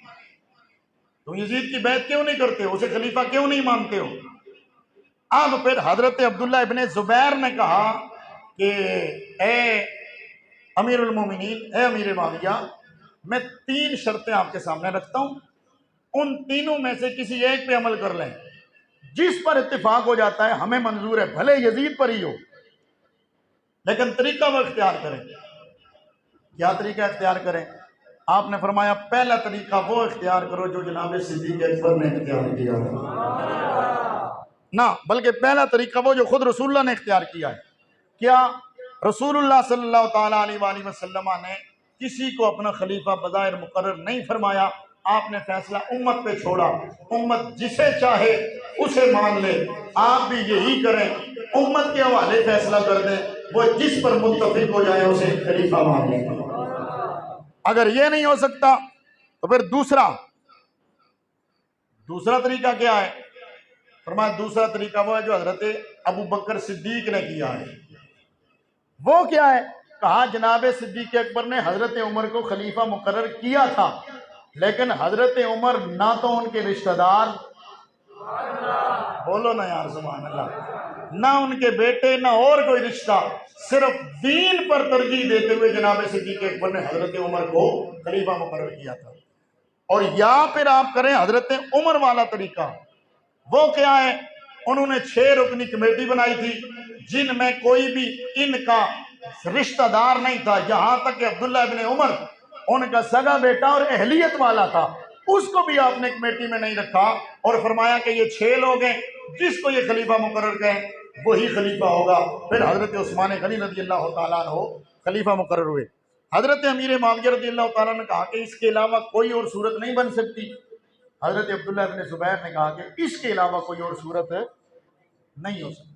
تم یزید کی بیعت کیوں نہیں کرتے ہو، اسے خلیفہ کیوں نہیں مانتے ہو؟ اب پھر حضرت عبداللہ ابن زبیر نے کہا کہ اے امیر المومنین، اے امیر معاویہ، میں 3 شرطیں آپ کے سامنے رکھتا ہوں، ان تینوں میں سے کسی ایک پہ عمل کر لیں، جس پر اتفاق ہو جاتا ہے ہمیں منظور ہے، بھلے یزید پر ہی ہو، لیکن طریقہ وہ اختیار کریں۔ کیا طریقہ اختیار کریں؟ آپ نے فرمایا پہلا طریقہ وہ اختیار کرو جو جناب صدیق اکبر نے اختیار کیا نہ، بلکہ پہلا طریقہ وہ جو خود رسول اللہ نے اختیار کیا ہے۔ کیا؟ رسول اللہ صلی اللہ تعالیٰ علیہ وآلہ وسلم نے کسی کو اپنا خلیفہ بظاہر مقرر نہیں فرمایا، آپ نے فیصلہ امت پہ چھوڑا، امت جسے چاہے اسے مان لے، آپ بھی یہی کریں، امت کے حوالے فیصلہ کر دیں، وہ جس پر متفق ہو جائے اسے خلیفہ مان لیں۔ اگر یہ نہیں ہو سکتا تو پھر دوسرا طریقہ کیا ہے؟ فرمایا دوسرا طریقہ وہ ہے جو حضرت ابو بکر صدیق نے کیا ہے۔ وہ کیا ہے؟ کہا جناب صدیق اکبر نے حضرت عمر کو خلیفہ مقرر کیا تھا، لیکن حضرت عمر نہ تو ان کے رشتہ دار، بولو نا یار سبحان اللہ، نہ ان کے بیٹے، نہ اور کوئی رشتہ، صرف دین پر ترجیح دیتے ہوئے جناب صدیق اکبر نے حضرت عمر کو خلیفہ مقرر کیا تھا۔ اور یا پھر آپ کریں حضرت عمر والا طریقہ، وہ کیا ہے؟ انہوں نے 6 رکنی کمیٹی بنائی تھی جن میں کوئی بھی ان کا رشتہ دار نہیں تھا، یہاں تک کہ عبداللہ ابن عمر ان کا سگا بیٹا اور اہلیت والا تھا، اس کو بھی آپ نے کمیٹی میں نہیں رکھا، اور فرمایا کہ یہ 6 لوگ ہیں، جس کو یہ خلیفہ مقرر کریں وہی خلیفہ ہوگا۔ پھر حضرت عثمان غنی رضی اللہ تعالیٰ عنہ خلیفہ مقرر ہوئے۔ حضرت امیر معاویہ رضی اللہ تعالیٰ نے کہا کہ اس کے علاوہ کوئی اور صورت نہیں بن سکتی۔ حضرت عبداللہ ابن زبیر نے کہا کہ اس کے علاوہ کوئی اور صورت نہیں ہو سکتی۔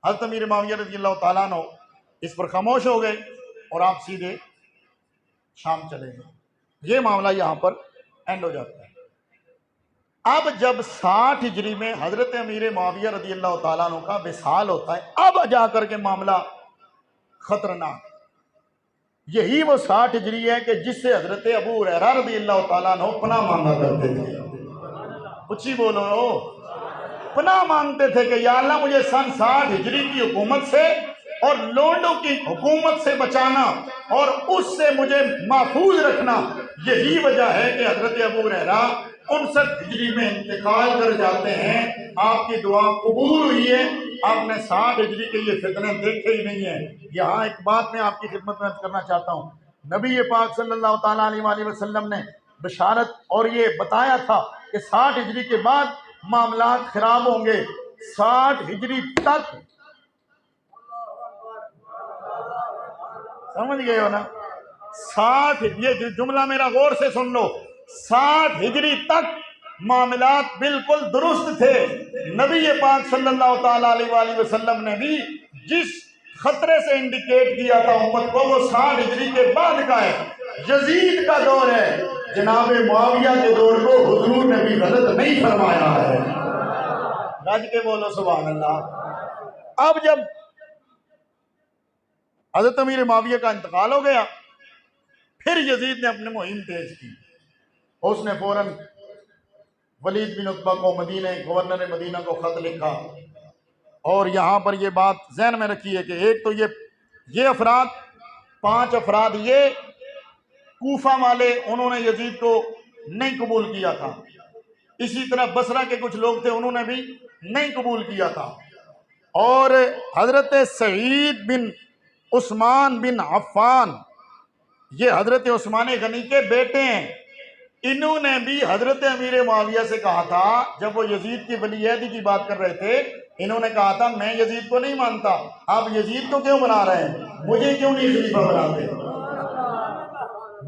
حضرت امیر معاویہ رضی اللہ تعالیٰ عنہ اس پر خاموش ہو گئے اور آپ سیدھے شام چلے گئے۔ یہ معاملہ یہاں پر اینڈ ہو جاتا ہے۔ اب جب 60 ہجری میں حضرت امیر معاویہ رضی اللہ تعالیٰ عنہ کا وصال ہوتا ہے، اب جا کر کے معاملہ خطرناک، یہی وہ 60 ہجری ہے کہ جس سے حضرت ابو ہریرہ رضی اللہ تعالیٰ عنہ پناہ مانگا کرتے تھے۔ اچھی بولو، پناہ مانگتے تھے کہ یا اللہ مجھے سن 60 ہجری کی حکومت سے اور لونڈوں کی حکومت سے بچانا اور اس سے مجھے محفوظ رکھنا۔ یہی وجہ ہے کہ حضرت ابو ہریرہ 59 ہجری میں انتقال کر جاتے ہیں، آپ کی دعا قبول ہوئی ہے، آپ نے 60 ہجری کے یہ فتنے دیکھے ہی نہیں ہیں۔ یہاں ایک بات میں آپ کی خدمت میں عرض کرنا چاہتا ہوں، نبی پاک صلی اللہ تعالیٰ علیہ وآلہ وسلم نے بشارت اور یہ بتایا تھا کہ 60 ہجری کے بعد معاملات خراب ہوں گے۔ 60 ہجری تک، سمجھ گئے ہو نا؟ 60، یہ جملہ میرا غور سے سن لو، 60 ہجری تک معاملات بالکل درست تھے۔ نبی پاک صلی اللہ تعالیٰ علیہ وآلہ وسلم نے بھی جس خطرے سے انڈیکیٹ کیا تھا امت کو، وہ 60 ہجری کے بعد کا ہے، یزید کا دور ہے۔ جناب معاویہ کے دور کو حضور نے بھی غلط نہیں فرمایا ہے۔ گج کے بولو سبحان اللہ۔ اب جب حضرت امیر معاویہ کا انتقال ہو گیا، پھر یزید نے اپنے مہم تیز کی، اس نے فوراً ولید بن عتبہ کو گورنر مدینہ کو خط لکھا، اور یہاں پر یہ بات ذہن میں رکھیے کہ ایک تو یہ افراد 5 افراد یہ کوفہ والے انہوں نے یزید کو نہیں قبول کیا تھا، اسی طرح بصرہ کے کچھ لوگ تھے انہوں نے بھی نہیں قبول کیا تھا، اور حضرت سعید بن عثمان بن عفان یہ حضرت عثمان غنی کے بیٹے ہیں، انہوں نے بھی حضرت امیر معاویہ سے کہا تھا جب وہ یزید کی ولی عہدی کی بات کر رہے تھے، انہوں نے کہا تھا میں یزید کو نہیں مانتا، آپ یزید کو کیوں بنا رہے ہیں، مجھے کیوں نہیں خلیفہ بناتے،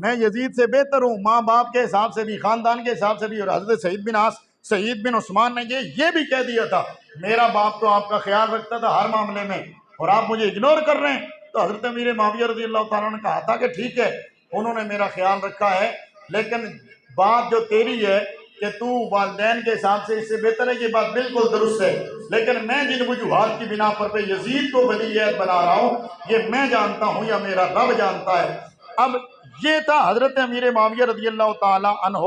میں یزید سے بہتر ہوں ماں باپ کے حساب سے بھی، خاندان کے حساب سے بھی۔ اور حضرت سعید بن عثمان نے یہ بھی کہہ دیا تھا میرا باپ تو آپ کا خیال رکھتا تھا ہر معاملے میں اور آپ مجھے اگنور کر رہے ہیں۔ تو حضرت امیر معاویہ رضی اللہ تعالیٰ نے کہا تھا کہ ٹھیک ہے انہوں نے میرا خیال رکھا ہے، لیکن بات جو تیری ہے کہ تو والدین کے حساب سے اس سے بہتر ہے، یہ بات بالکل درست ہے، لیکن میں جن وجوہات کی بنا پر یزید کو ولی عہد بنا رہا ہوں یہ میں جانتا ہوں یا میرا رب جانتا ہے۔ اب یہ تھا حضرت امیر معاویہ رضی اللہ تعالی عنہ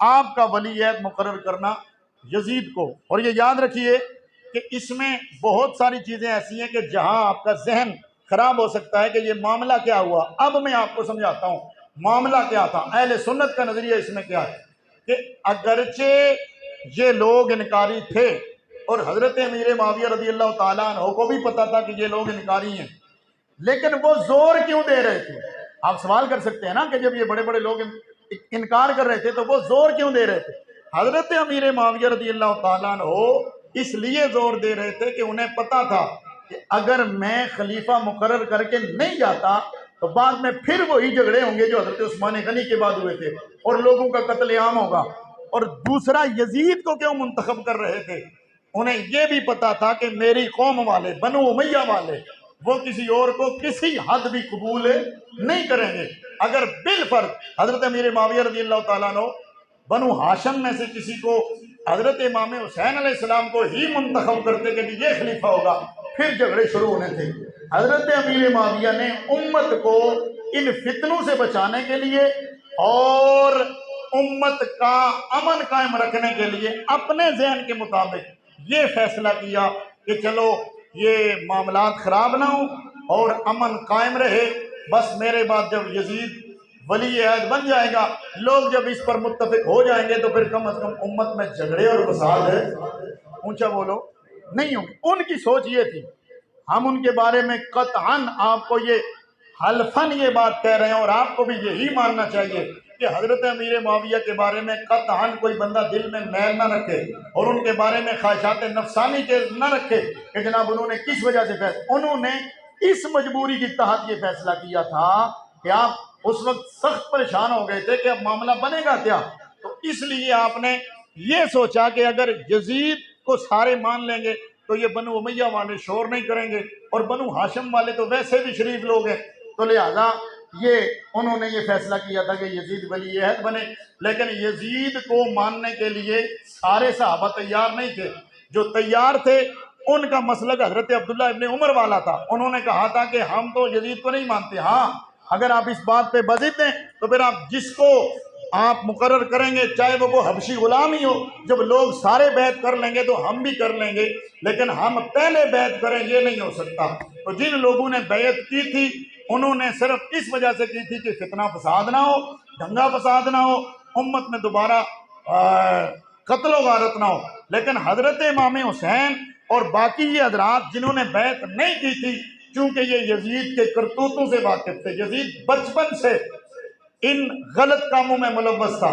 آپ کا ولی عہد مقرر کرنا یزید کو۔ اور یہ یاد رکھیے کہ اس میں بہت ساری چیزیں ایسی ہیں کہ جہاں آپ کا ذہن خراب ہو سکتا ہے کہ یہ معاملہ کیا ہوا۔ اب میں آپ کو سمجھاتا ہوں معاملہ کیا تھا، اہل سنت کا نظریہ اس میں کیا ہے کہ اگرچہ یہ لوگ انکاری تھے اور حضرت امیر معاویہ رضی اللہ تعالیٰ عنہ کو بھی پتا تھا کہ یہ لوگ انکاری ہیں، لیکن وہ زور کیوں دے رہے تھے؟ آپ سوال کر سکتے ہیں نا کہ جب یہ بڑے بڑے لوگ انکار کر رہے تھے تو وہ زور کیوں دے رہے تھے؟ حضرت امیر معاویہ رضی اللہ تعالیٰ عنہ اس لیے زور دے رہے تھے کہ انہیں پتا تھا کہ اگر میں خلیفہ مقرر کر کے نہیں جاتا تو بعد میں پھر وہی جھگڑے ہوں گے جو حضرت عثمان غنی کے بعد ہوئے تھے اور لوگوں کا قتل عام ہوگا۔ اور دوسرا یزید کو کیوں منتخب کر رہے تھے؟ انہیں یہ بھی پتا تھا کہ میری قوم والے بنو امیہ والے وہ کسی اور کو کسی حد بھی قبول نہیں کریں گے۔ اگر بالفرض حضرت امیر معاویہ رضی اللہ تعالیٰ عنہ بنو ہاشم میں سے کسی کو حضرت امام حسین علیہ السلام کو ہی منتخب کرتے کہ یہ خلیفہ ہوگا پھر جھگڑے شروع ہونے تھے۔ حضرت امیر معاویہ نے امت کو ان فتنوں سے بچانے کے لیے اور امت کا امن قائم رکھنے کے لیے اپنے ذہن کے مطابق یہ فیصلہ کیا کہ چلو یہ معاملات خراب نہ ہوں اور امن قائم رہے، بس میرے بعد جب یزید ولی عہد بن جائے گا لوگ جب اس پر متفق ہو جائیں گے تو پھر کم از کم امت میں جھگڑے اور فساد اونچا بولو نہیں ہوں گے۔ ان کی سوچ یہ تھی، ہم ان کے بارے میں قطعاً آپ کو یہ حلفاً یہ بات کہہ رہے ہیں اور آپ کو بھی یہی ماننا چاہیے کہ حضرت امیر معاویہ کے بارے میں قطعاً کوئی بندہ دل میں میل نہ رکھے اور ان کے بارے میں خواہشات نفسانی کے نہ رکھے کہ جناب انہوں نے کس وجہ سے فیصلہ، انہوں نے اس مجبوری کے تحت یہ فیصلہ کیا تھا کہ آپ اس وقت سخت پریشان ہو گئے تھے کہ اب معاملہ بنے گا کیا، تو اس لیے آپ نے یہ سوچا کہ اگر یزید کو سارے مان لیں گے تو یہ بنو امیہ والے شور نہیں کریں گے اور بنو ہاشم والے تو ویسے بھی شریف لوگ ہیں، تو لہذا یہ انہوں نے یہ فیصلہ کیا تھا کہ یزید ولی عہد بنے۔ لیکن یزید کو ماننے کے لیے سارے صحابہ تیار نہیں تھے، جو تیار تھے ان کا مسلک حضرت عبداللہ ابن عمر والا تھا، انہوں نے کہا تھا کہ ہم تو یزید کو نہیں مانتے، ہاں اگر آپ اس بات پہ بضد ہیں تو پھر آپ جس کو آپ مقرر کریں گے چاہے وہ حبشی غلام ہی ہو، جب لوگ سارے بیعت کر لیں گے تو ہم بھی کر لیں گے، لیکن ہم پہلے بیعت کریں یہ نہیں ہو سکتا۔ تو جن لوگوں نے بیعت کی تھی انہوں نے صرف اس وجہ سے کی تھی کہ فتنہ فساد نہ ہو، دنگا فساد نہ ہو، امت میں دوبارہ قتل و غارت نہ ہو۔ لیکن حضرت امام حسین اور باقی یہ حضرات جنہوں نے بیعت نہیں کی تھی چونکہ یہ یزید کے کرتوتوں سے واقف تھے، یزید بچپن سے ان غلط کاموں میں ملوث تھا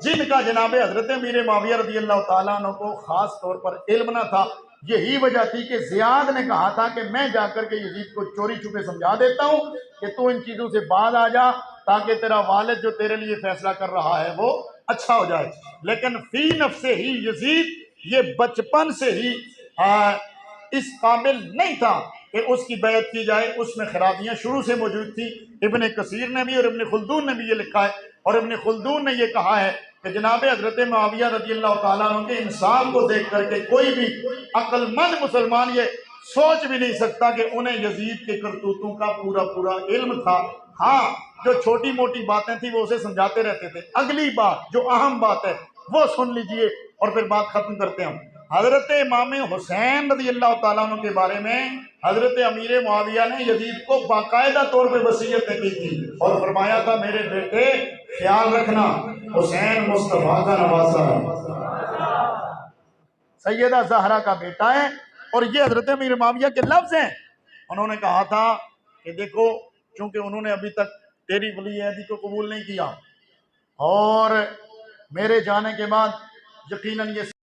جن کا جناب حضرت امیر معاویہ رضی اللہ تعالیٰ عنہ کو خاص طور پر علم نہ تھا۔ یہی وجہ تھی کہ زیاد نے کہا تھا کہ میں جا کر کے یزید کو چوری چھپے سمجھا دیتا ہوں کہ تو ان چیزوں سے باز آ جا تاکہ تیرا والد جو تیرے لیے فیصلہ کر رہا ہے وہ اچھا ہو جائے۔ لیکن فی نفس ہی یزید یہ بچپن سے ہی اس قابل نہیں تھا کہ اس کی بیعت کی جائے، اس میں خرابیاں شروع سے موجود تھی۔ ابن کثیر نے بھی اور ابن خلدون نے بھی یہ لکھا ہے، اور ابن خلدون نے یہ کہا ہے کہ جناب حضرت معاویہ رضی اللہ تعالیٰ عنہ کے انصاف کو دیکھ کر کے کوئی بھی عقل مند مسلمان یہ سوچ بھی نہیں سکتا کہ انہیں یزید کے کرتوتوں کا پورا علم تھا۔ ہاں جو چھوٹی موٹی باتیں تھیں وہ اسے سمجھاتے رہتے تھے۔ اگلی بات جو اہم بات ہے وہ سن لیجئے اور پھر بات ختم کرتے ہیں۔ حضرت امام حسین رضی اللہ تعالیٰ عنہ کے بارے میں حضرت امیر معاویہ نے یزید کو باقاعدہ طور پہ وصیت کی تھی اور فرمایا تھا میرے بیٹے خیال رکھنا حسین مصطفیٰ کا نواسا ہے، سیدہ زہرا کا بیٹا ہے۔ اور یہ حضرت امیر معاویہ کے لفظ ہیں۔ انہوں نے کہا تھا کہ دیکھو چونکہ انہوں نے ابھی تک تیری ولی عہدی کو قبول نہیں کیا اور میرے جانے کے بعد یقیناً یہ